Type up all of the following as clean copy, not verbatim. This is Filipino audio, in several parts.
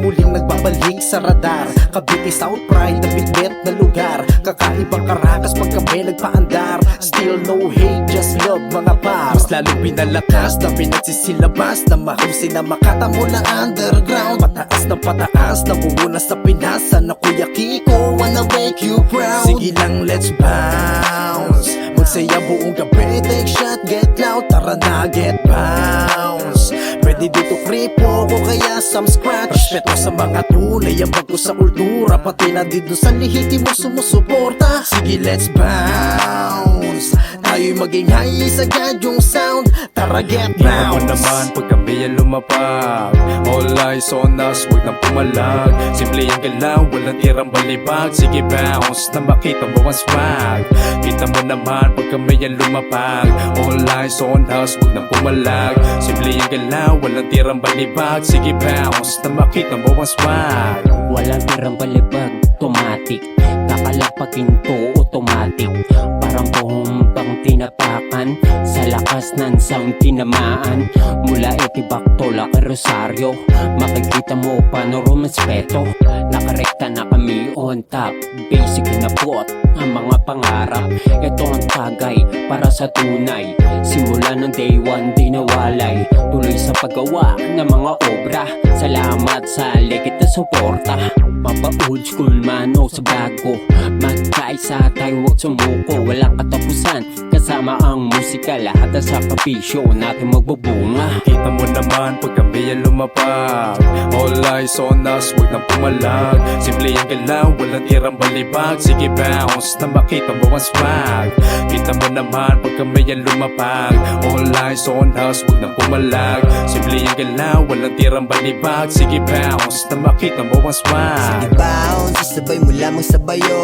muling nagbabalik sa radar. Cavite South Pride na bitbit na lugar. Kakaibang Caracas pag kami nagpaandar. Still no hate, just love mga par. Mas lalong pinalakas na pinagsisilabas na mahusay na makata mula underground. Pataas ng pataas na buuna sa Pinas. Sana Kuya Kiko, wanna make you proud. Sige lang, let's bounce. Magsaya buong gabi, take shot, get loud. Tara na, get bounce. Pwede dito kripo ko kaya some scratch. Respeto sa mga tunay, ang bago sa kultura. Pati na dito sa lihiti mo sumusuporta. Sige, let's bounce. Tayo'y maging high sa yung sound. Tara, get bounce. Mo naman pag kami ay lumapag. All eyes on us, huwag nang pumalag. Simple ang galaw, walang tirang balibag. Sige bounce, na makita mo ang swag. Kita mo naman pag kami ay lumapag. All eyes on us, huwag nang pumalag. Simple ang galaw, walang tirang balibag. Sige bounce, na makita mo ang swag. Walang tirang balibag, automatic. Kakalapagin to, automatic. Parang bombang tinapakan. Sa lakas ng sound tinamaan. Mula Etibactola kay Rosario. Makikita mo paano rumaspeto. Nakarekta na kami on top. Basic na po ang mga pangarap. Ito ang tagay para sa tunay. Simula ng day one di nawalay. Tuloy sa paggawa ng mga obra. Salamat sa likit na suporta. Mapa old school man o sa bago. Magkaisa tayo huwag sumuko. Walang katapusan kasama ang musika. Lahat na sakripisyo natin magbubunga. Kita mo naman pag kami ay lumapag. All eyes on us, huwag nang pumalag. Simple ang galaw, walang tirang balibag. Sige bounce, na makita mo ang swag. Kita mo naman pag kami ay lumapag. All eyes on us, huwag nang pumalag. Simple ang galaw, walang tirang balibag. Sige bounce, na makita mo ang swag. Sige bounce, isabay mo lamang sa bayo.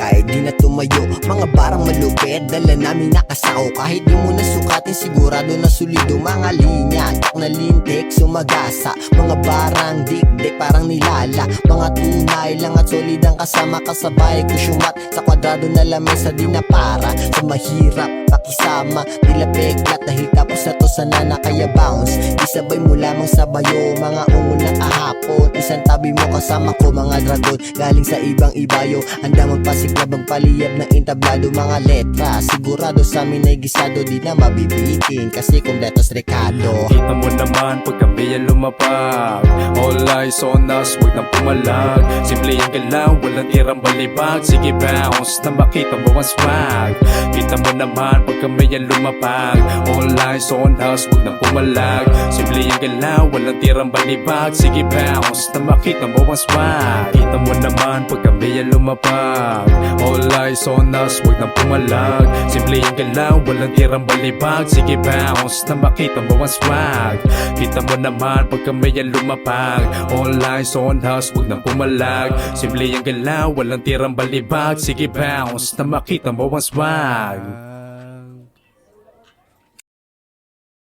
Kahit di na tumayo, mga barang malupit dala namin nakasako. Kahit di mo nasukatin, sigurado na solido. Mga linya, tsak na lintik, sumagasa. Mga barang dikdik, parang nilala. Mga tunay lang at solid ang kasama. Kasabay ko syumat sa kwadrado na lamesa. Di na para sa mahirap pakisama. Tila peklat dahil tapos na to sana na kaya bounce. Isabay mo lamang sa bayo, mga unang ahapon. Isang tabi mo kasama ko, mga dragon galing sa ibang ibayo. Handa magpasiklab, magpaliyab ng intablado. Mga letra, sigurado sa amin ay gisado. Di na mabibitin kasi kumpletos Ricardo. Kita mo naman pag kami ay lumapag. All eyes on us, huwag nang pumalag. Simple ang galaw, walang tirang balibag. Sige bounce, na makita mo ang swag. Kita mo naman pag kami ay lumapag. All eyes on us, huwag nang pumalag. Simple ang galaw, walang tirang balibag. Sige bounce, na makita mo ang swag. Kita mo naman pag kami ay lumapag. All eyes on us, huwag nang pumalag. Simple ang galaw, walang tirang balibag. Sige bounce, na makita mo ang swag. Kita mo naman pag kami ay lumapag. All eyes on us, huwag nang pumalag. Simple ang galaw, walang tirang balibag. Sige bounce, na makita mo ang swag.